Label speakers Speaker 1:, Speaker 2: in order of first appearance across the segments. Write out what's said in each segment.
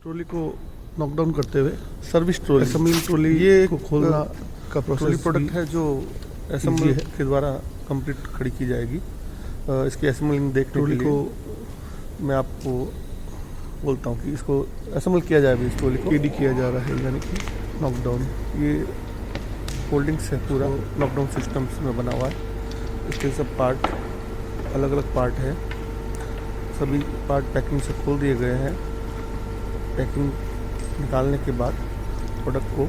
Speaker 1: Trolley को knockdown करते हुए सर्विस ट्रॉली, असेंबलिंग ट्रॉली ये को खोलना का प्रोसेस प्रोडक्ट है जो असेंबली के द्वारा कंप्लीट खड़ी की जाएगी। इसकी असेंबलिंग देखने के लिए को मैं आपको बोलता हूँ कि इसको असेंबल किया जाएगा। इस ट्रॉली को केडी किया जा रहा है, यानी कि नॉकडाउन। ये होल्डिंग्स है, पूरा नॉकडाउन सिस्टम्स में बना हुआ है। इसके सब पार्ट अलग अलग पार्ट है, सभी पार्ट पैकिंग से खोल दिए गए हैं। पैकिंग निकालने के बाद प्रोडक्ट को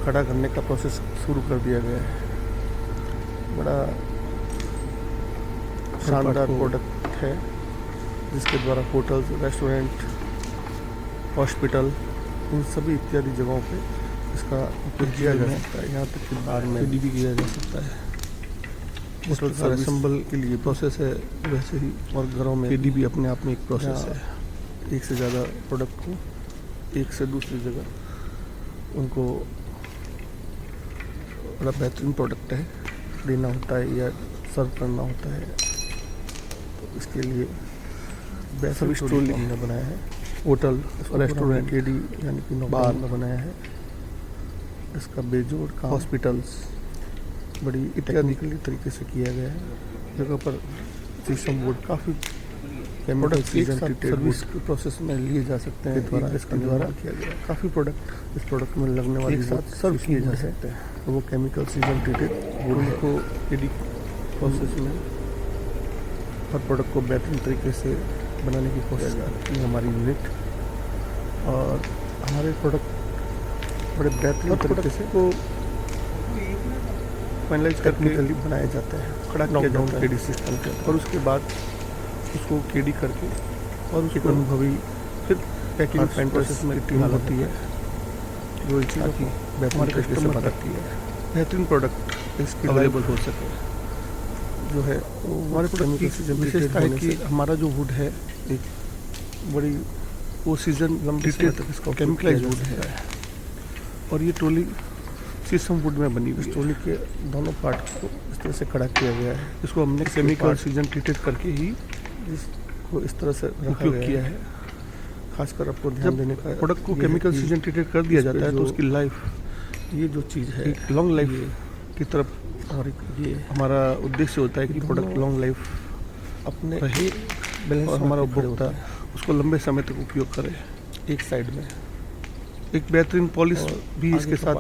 Speaker 1: खड़ा करने का प्रोसेस शुरू कर दिया गया है। बड़ा शानदार प्रोडक्ट है जिसके द्वारा होटल्स, रेस्टोरेंट, हॉस्पिटल, इन सभी इत्यादि जगहों पे इसका उपयोग किया जा सकता है। यहाँ तक कि बाहर में भी किया जा सकता है। होटल असेंबल के लिए प्रोसेस है, वैसे ही और घरों में केडी भी अपने आप में एक प्रोसेस है। एक से ज़्यादा प्रोडक्ट को एक से दूसरी जगह उनको बड़ा बेहतरीन प्रोडक्ट है देना होता है या सर्व करना होता है। तो इसके लिए सर्विस ट्रॉली हमने बनाया है। होटल, रेस्टोरेंट, केडी यानी कि बार में बनाया है। इसका बेजोड़ का हॉस्पिटल्स बड़ी टेक्निकली तरीके से किया गया है। जगह पर शीशम बोर्ड काफ़ी प्रोडक्ट सर्विस प्रोसेस में लिए जा सकते हैं। द्वारा इसके द्वारा किया गया काफ़ी प्रोडक्ट इस प्रोडक्ट में लगने वाले साथ सर्व किए जा सकते हैं। वो केमिकल सीजन ट्रीटेड वुड को केडी प्रोसेस में हर प्रोडक्ट को बेहतरीन तरीके से बनाने की कोशिश करती है हमारी यूनिट। और हमारे प्रोडक्ट बड़े बेहतरीन तरीके से को फाइनलाइज करके बनाया जाता है, खड़ा किया जाता है केडी सिस्टम के। और उसके बाद उसको केडी करके और उसको अनुभवी फिर पैकिंग एंड प्रोसेस में टीम होती है जो इस चीज़ों की बेहतरीन तरीके से बनाती है। बेहतरीन प्रोडक्ट इसकी अवेलेबल हो सके जो है हमारे प्रोडक्ट की विशेषता है कि हमारा जो वुड है एक बड़ी वो सीजन लंबे समय तक इसका केमिकलाइज वुड है। और ये ट्रॉली शीशम वुड में बनी हुई। इस ट्रॉली के दोनों पार्ट को इस तरह से खड़ा किया गया है। इसको हमने केमिकल सीजन ट्रीटेड करके ही इसको इस तरह से उपयोग किया है। खासकर आपको ध्यान देने का, प्रोडक्ट को केमिकल सीजन ट्रीटेड कर दिया जाता है तो उसकी लाइफ, ये जो चीज़ है लॉन्ग लाइफ की तरफ और ये हमारा उद्देश्य होता है कि प्रोडक्ट लॉन्ग लाइफ अपने रहे और हमारा उपभोक्ता उसको लंबे समय तक उपयोग करे। एक साइड में एक बेहतरीन पॉलिश भी इसके साथ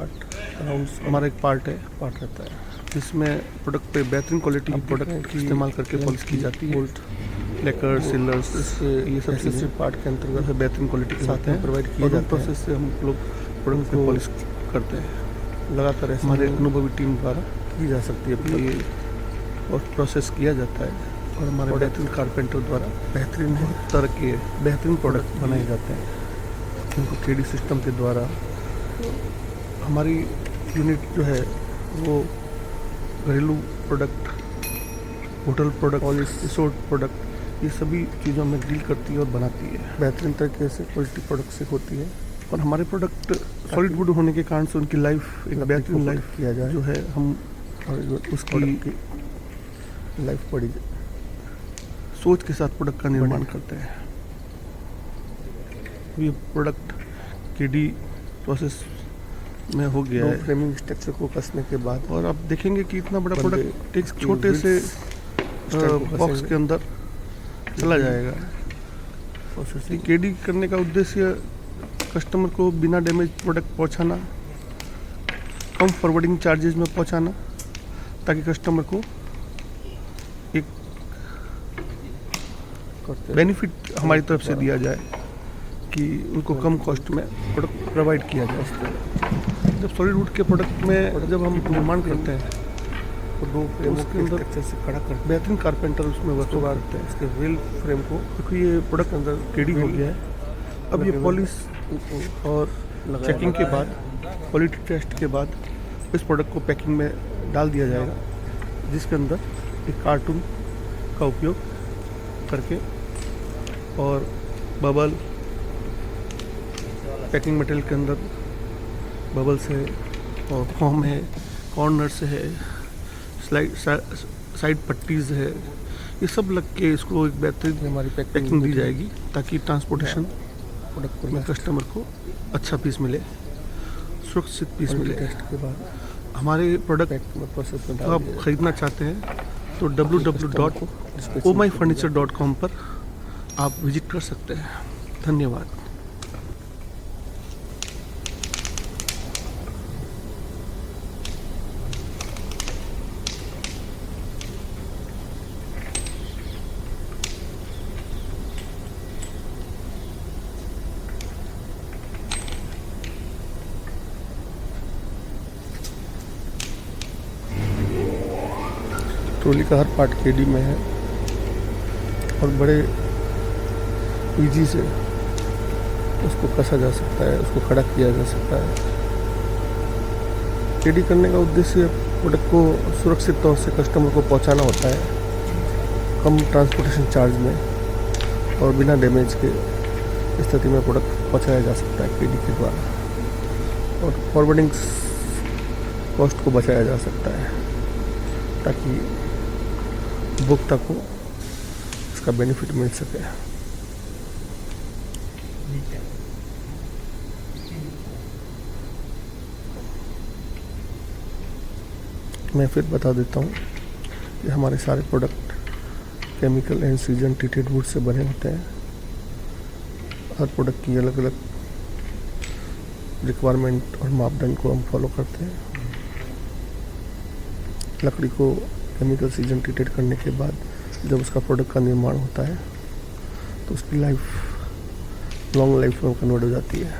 Speaker 1: हमारा एक पार्ट रहता है जिसमें प्रोडक्ट पे बेहतरीन क्वालिटी की प्रोडक्ट की इस्तेमाल करके पॉलिश की जाती है। लेकर सिलर्स, ये सब चीज़ें पार्ट के अंतर्गत बेहतरीन क्वालिटी के साथ प्रोवाइड किए जाते हैं। प्रोसेस से हम लोग प्रोडक्ट को पॉलिश करते हैं। लगातार हमारे अनुभवी टीम द्वारा की जा सकती है ये और प्रोसेस किया जाता है। और हमारे बेहतरीन कारपेंटर द्वारा बेहतरीन तरह के बेहतरीन प्रोडक्ट बनाए जाते हैं जिनको केडी सिस्टम के द्वारा हमारी यूनिट जो है वो घरेलू product, hotel product, resort product, ये सभी चीज़ों में डील करती है और बनाती है। बेहतरीन तरीके से क्वालिटी प्रोडक्ट से होती है। और हमारे प्रोडक्ट सॉलिड वुड होने के कारण से उनकी लाइफ एक बेहतरीन लाइफ किया जाए जो है हम उसकी लाइफ बड़ी सोच के साथ प्रोडक्ट का निर्माण करते हैं। ये प्रोडक्ट केडी प्रोसेस में हो गया है फ्रेमिंग स्ट्रक्चर को कसने के बाद। और आप देखेंगे कि इतना बड़ा प्रोडक्ट एक छोटे से बॉक्स के अंदर चला जाएगा। केडी करने का उद्देश्य कस्टमर को बिना डैमेज प्रोडक्ट पहुंचाना, कम फॉरवर्डिंग चार्जेस में पहुंचाना, ताकि कस्टमर को एक बेनिफिट हमारी तरफ से दिया जाए कि उनको कम कॉस्ट में प्रोडक्ट प्रोवाइड किया जाए। जब सॉलिड वुड के प्रोडक्ट में जब हम निर्माण करते हैं तो दो फ्रेमों के अंदर से खड़ा कर बेहतरीन कारपेंटर उसमें वर्क करते हैं। इसके व्हील फ्रेम को देखो, ये प्रोडक्ट अंदर केडी हो गया है। अब ये पॉलिश और चेकिंग के बाद, क्वालिटी टेस्ट के बाद इस प्रोडक्ट को पैकिंग में डाल दिया जाएगा जिसके अंदर एक कार्टून का उपयोग करके और बबल पैकिंग मटेरियल के अंदर बबल्स है और फॉर्म है, कॉर्नर्स है, साइड पट्टीज है, ये सब लग के इसको एक बेहतरीन हमारी पैकिंग दी जाएगी ताकि ट्रांसपोर्टेशन प्रोडक्ट में कस्टमर को अच्छा पीस मिले, सुरक्षित पीस मिले। टेस्ट के बाद हमारे प्रोडक्ट प्रोसेस में आप ख़रीदना चाहते हैं तो www.omyfurniture.com पर आप विजिट कर सकते हैं। धन्यवाद। ट्रॉली का हर पार्ट केडी में है और बड़े इजी से उसको कसा जा सकता है, उसको खड़ा किया जा सकता है। केडी करने का उद्देश्य प्रोडक्ट को सुरक्षित तौर से कस्टमर को पहुंचाना होता है, कम ट्रांसपोर्टेशन चार्ज में और बिना डैमेज के स्थिति में प्रोडक्ट पहुंचाया जा सकता है केडी के द्वारा, और फॉरवर्डिंग कॉस्ट को बचाया जा सकता है ताकि उपभोक्ता को इसका बेनिफिट मिल सके। मैं फिर बता देता हूँ कि हमारे सारे product chemical and season treated would say बने होते हैं। हर प्रोडक्ट की अलग अलग रिक्वायरमेंट और मापदंड को हम फॉलो करते हैं। लकड़ी को केमिकल सीजन ट्रीटेड करने के बाद जब उसका प्रोडक्ट का निर्माण होता है तो उसकी लाइफ लॉन्ग लाइफ में कन्वर्ट हो जाती है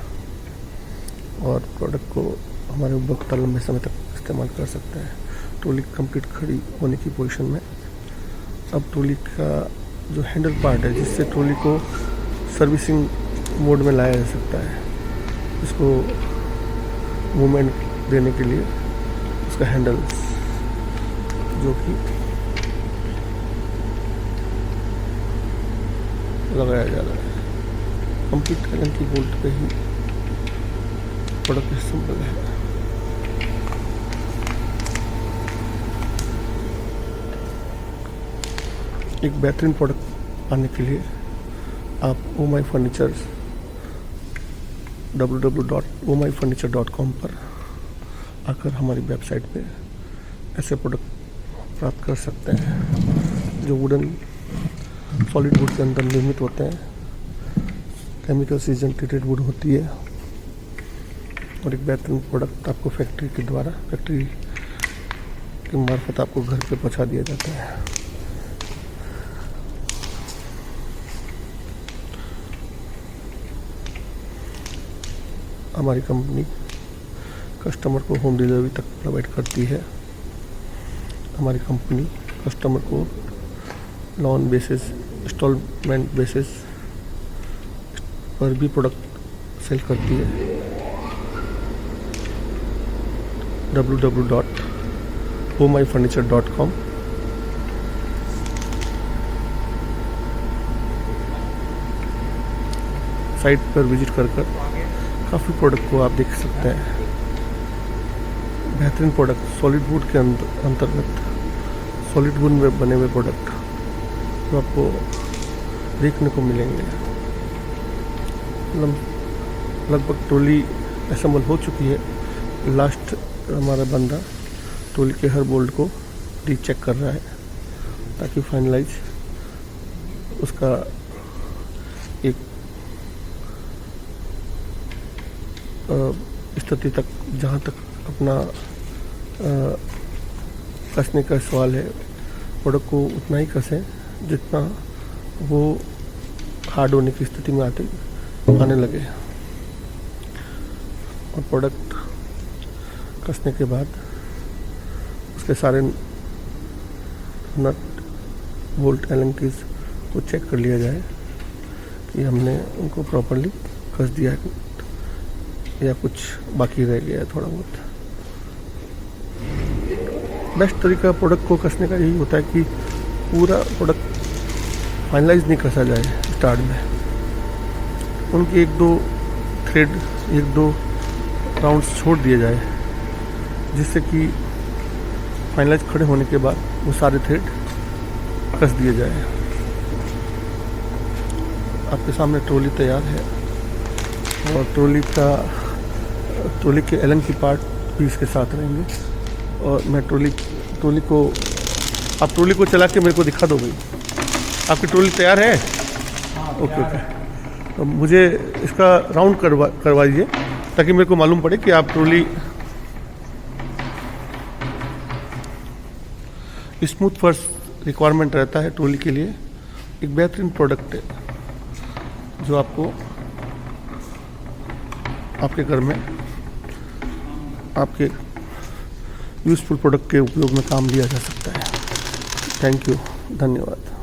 Speaker 1: और प्रोडक्ट को हमारे उपभोक्ता लंबे समय तक इस्तेमाल कर सकते हैं। ट्रॉली कंप्लीट खड़ी होने की पोजीशन में अब ट्रॉली का जो हैंडल पार्ट है, जिससे ट्रॉली को सर्विसिंग मोड में लाया जा सकता है, इसको मूवमेंट देने के लिए उसका हैंडल जो कि लगाया जा रहा है। कंप्लीट एलन की बोल्ट पे ही प्रोडक्ट असेंबल है। एक बेहतरीन प्रोडक्ट पाने के लिए आप ओमाई फर्नीचर www.omyfurniture.com पर आकर हमारी वेबसाइट पे ऐसे प्रोडक्ट प्राप्त कर सकते हैं जो वुडन सॉलिड वुड के अंदर निर्मित होते हैं। केमिकल सीजन ट्रीटेड वुड होती है और एक बेहतरीन प्रोडक्ट आपको फैक्ट्री के द्वारा, फैक्ट्री के मार्फत आपको घर पे पहुंचा दिया जाता है। हमारी कंपनी कस्टमर को होम डिलीवरी तक प्रोवाइड करती है। हमारी कंपनी कस्टमर को लोन बेसिस, इंस्टॉलमेंट बेसिस पर भी प्रोडक्ट सेल करती है। www.omyfurniture.com साइट पर विजिट कर काफ़ी प्रोडक्ट को आप देख सकते हैं। बेहतरीन प्रोडक्ट सॉलिड वुड के अंतर्गत सॉलिड वुड में बने हुए प्रोडक्ट जो आपको देखने को मिलेंगे। लगभग ट्रॉली असेंबल हो चुकी है। लास्ट हमारा बंदा ट्रॉली के हर बोल्ट को रीचेक कर रहा है ताकि फाइनलाइज उसका एक स्थिति तक, जहाँ तक अपना कसने का सवाल है, प्रोडक्ट को उतना ही कसें जितना वो हार्ड होने की स्थिति में आने लगे। और प्रोडक्ट कसने के बाद उसके सारे नट बोल्ट एलन कीज को चेक कर लिया जाए कि हमने उनको प्रॉपरली कस दिया है या कुछ बाकी रह गया है थोड़ा बहुत। बेस्ट तरीका प्रोडक्ट को कसने का यही होता है कि पूरा प्रोडक्ट फाइनलाइज नहीं कसा जाए। स्टार्ट में उनके एक दो राउंड्स छोड़ दिए जाए, जिससे कि फाइनलाइज खड़े होने के बाद वो सारे थ्रेड कस दिए जाए। आपके सामने ट्रॉली तैयार है। और ट्रॉली के एलन की पार्ट भी इसके साथ रहेंगे। और मैं ट्रॉली को आप ट्रॉली को चला के मेरे को दिखा दो भाई। आपकी ट्रॉली तैयार है? Okay okay. तो मुझे इसका राउंड करवाइए ताकि मेरे को मालूम पड़े कि आप ट्रॉली स्मूथ फर्श रिक्वायरमेंट रहता है ट्रॉली के लिए। एक बेहतरीन प्रोडक्ट है जो आपको आपके घर में आपके यूज़फुल प्रोडक्ट के उपयोग में काम लिया जा सकता है। थैंक यू, धन्यवाद।